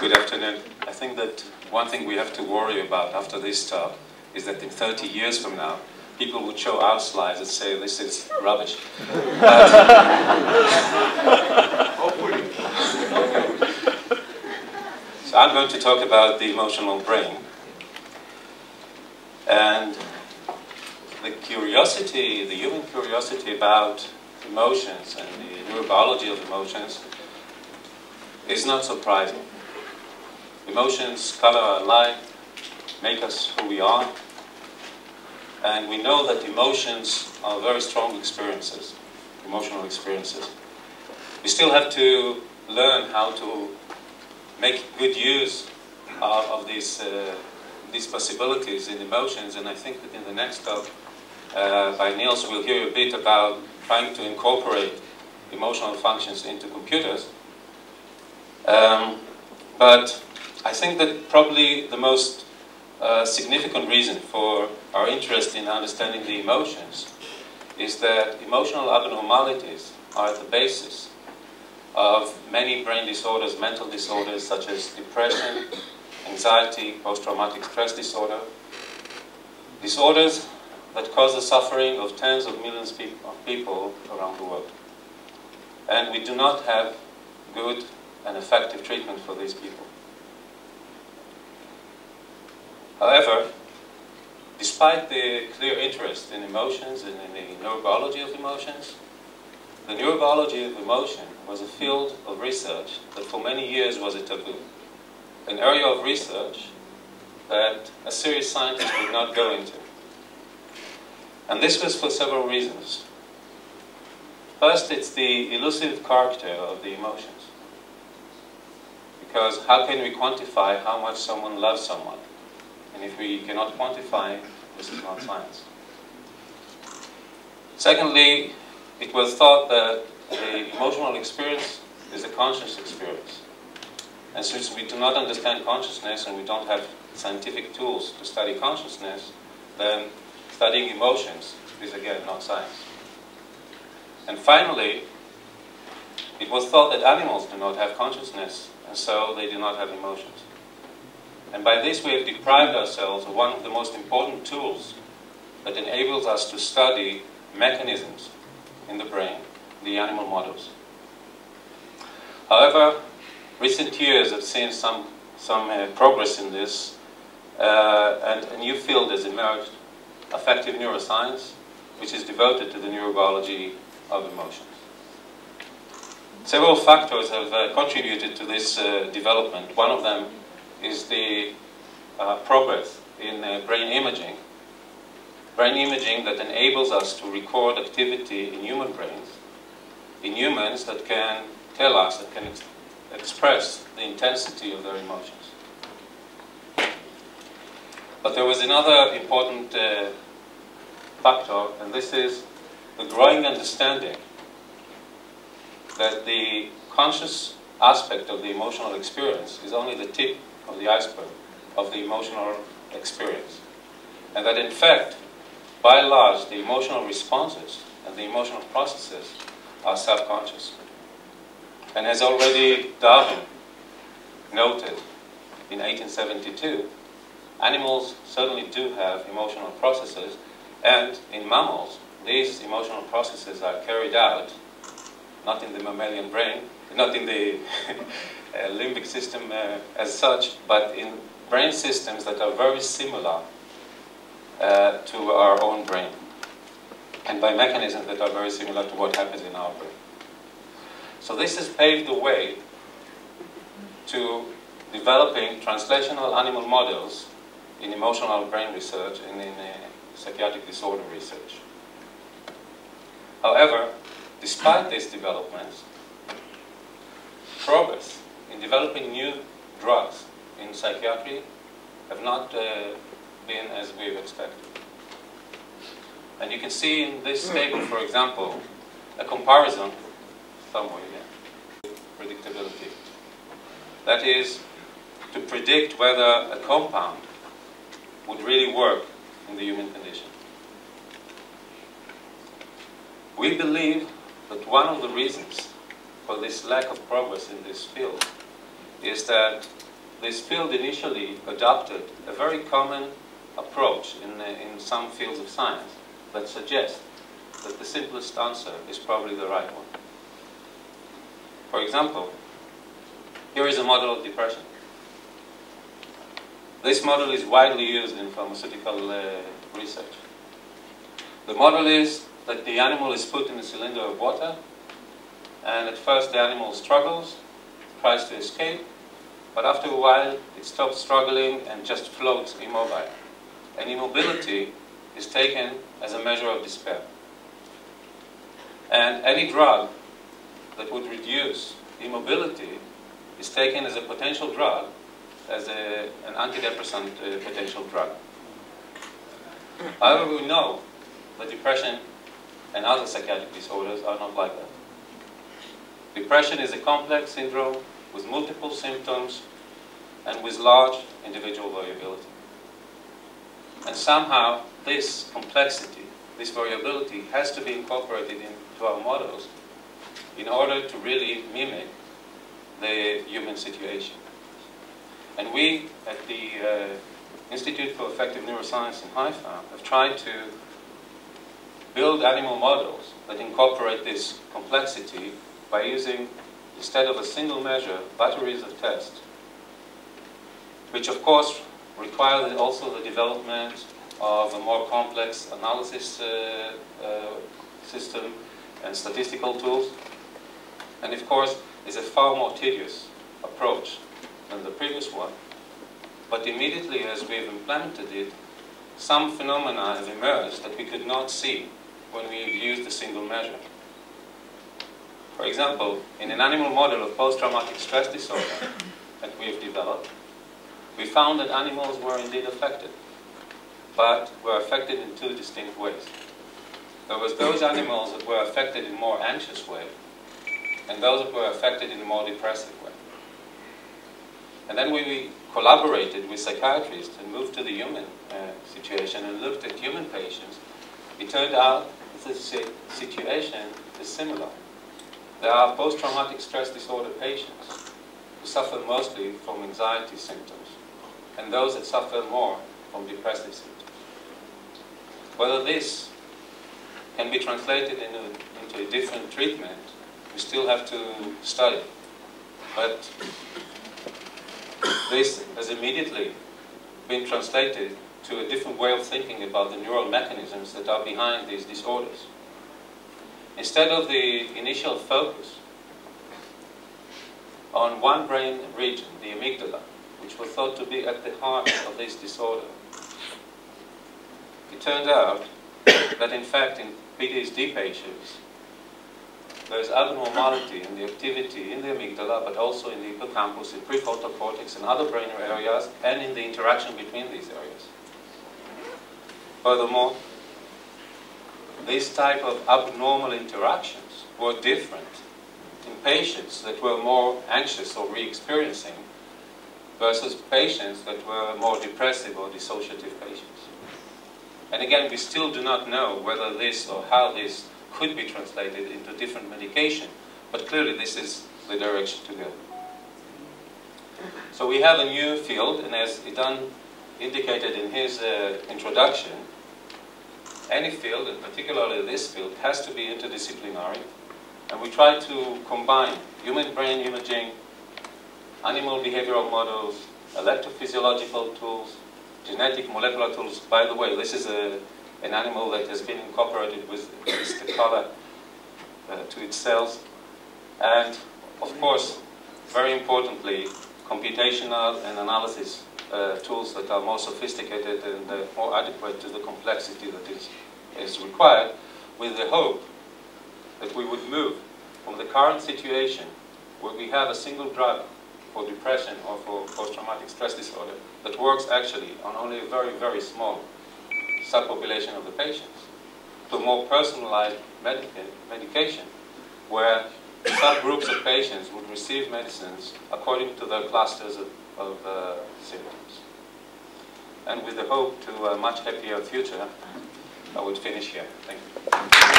Good afternoon. I think that one thing we have to worry about after this talk is that in 30 years from now, people would show our slides and say this is rubbish. Hopefully. So I'm going to talk about the emotional brain. And the curiosity, the human curiosity about emotions and the neurobiology of emotions is not surprising. Emotions color our life, make us who we are, and we know that emotions are very strong experiences, emotional experiences. We still have to learn how to make good use of these possibilities in emotions, and I think that in the next talk by Niels we'll hear a bit about trying to incorporate emotional functions into computers. But I think that probably the most significant reason for our interest in understanding the emotions is that emotional abnormalities are at the basis of many brain disorders, mental disorders such as depression, anxiety, post-traumatic stress disorder, disorders that cause the suffering of tens of millions of people around the world. And we do not have good and effective treatment for these people. However, despite the clear interest in emotions and in the neurobiology of emotions, the neurobiology of emotion was a field of research that for many years was a taboo. An area of research that a serious scientist would not go into. And this was for several reasons. First, it's the elusive character of the emotions. Because how can we quantify how much someone loves someone? And if we cannot quantify, this is not science. Secondly, it was thought that the emotional experience is a conscious experience. And since we do not understand consciousness and we don't have scientific tools to study consciousness, then studying emotions is again not science. And finally, it was thought that animals do not have consciousness, and so they do not have emotions. And by this we have deprived ourselves of one of the most important tools that enables us to study mechanisms in the brain, the animal models. However, recent years have seen some progress in this, and a new field has emerged, affective neuroscience, which is devoted to the neurobiology of emotions. Several factors have contributed to this development. One of them is the progress in brain imaging that enables us to record activity in human brains, in humans that can tell us, that can express the intensity of their emotions. But there was another important factor, and this is the growing understanding that the conscious aspect of the emotional experience is only the tip of the iceberg of the emotional experience. And that in fact, by and large, the emotional responses and the emotional processes are subconscious. And as already Darwin noted in 1872, animals certainly do have emotional processes, and in mammals, these emotional processes are carried out not in the mammalian brain, not in the limbic system as such, but in brain systems that are very similar to our own brain, and by mechanisms that are very similar to what happens in our brain. So this has paved the way to developing translational animal models in emotional brain research and in psychiatric disorder research. However, despite these developments, progress in developing new drugs in psychiatry have not been as we've expected. And you can see in this table, for example, a comparison somewhere here, predictability. That is, to predict whether a compound would really work in the human condition. We believe that one of the reasons for this lack of progress in this field is that this field initially adopted a very common approach in some fields of science that suggests that the simplest answer is probably the right one. For example, here is a model of depression. This model is widely used in pharmaceutical research. The model is that the animal is put in a cylinder of water, and at first the animal struggles, tries to escape, but after a while it stops struggling and just floats immobile. And immobility is taken as a measure of despair. And any drug that would reduce immobility is taken as a potential drug, as an antidepressant potential drug. However, we know that depression and other psychiatric disorders are not like that. Depression is a complex syndrome with multiple symptoms and with large individual variability. And somehow this complexity, this variability has to be incorporated into our models in order to really mimic the human situation. And we at the Institute for Effective Neuroscience in Haifa have tried to build animal models that incorporate this complexity by using, instead of a single measure, batteries of tests, which of course require also the development of a more complex analysis system and statistical tools, and of course is a far more tedious approach than the previous one. But immediately as we've implemented it, some phenomena have emerged that we could not see when we used a single measure. For example, in an animal model of post-traumatic stress disorder that we've developed, we found that animals were indeed affected, but were affected in two distinct ways. There was those animals that were affected in a more anxious way, and those that were affected in a more depressive way. And then we collaborated with psychiatrists and moved to the human situation and looked at human patients. It turned out that the situation is similar. There are post-traumatic stress disorder patients who suffer mostly from anxiety symptoms, and those that suffer more from depressive symptoms. Whether this can be translated into a different treatment, we still have to study. But this has immediately been translated to a different way of thinking about the neural mechanisms that are behind these disorders. Instead of the initial focus on one brain region, the amygdala, which was thought to be at the heart of this disorder, it turned out that in fact in PTSD patients there is abnormality in the activity in the amygdala, but also in the hippocampus, in prefrontal cortex, and other brain areas, and in the interaction between these areas. Furthermore, these type of abnormal interactions were different in patients that were more anxious or re-experiencing versus patients that were more depressive or dissociative patients. And again, we still do not know whether this or how this could be translated into different medication, but clearly this is the direction to go. So we have a new field, and as Idan indicated in his introduction, any field, and particularly this field, has to be interdisciplinary, and we try to combine human brain imaging, animal behavioral models, electrophysiological tools, genetic molecular tools. By the way, this is an animal that has been incorporated with the color to its cells, and of course, very importantly, computational and analysis tools that are more sophisticated and more adequate to the complexity that is required, with the hope that we would move from the current situation where we have a single drug for depression or for post-traumatic stress disorder that works actually on only a very, very small subpopulation of the patients, to more personalized medication where subgroups of patients would receive medicines according to their clusters of symptoms. And with the hope to a much happier future, I would finish here. Thank you.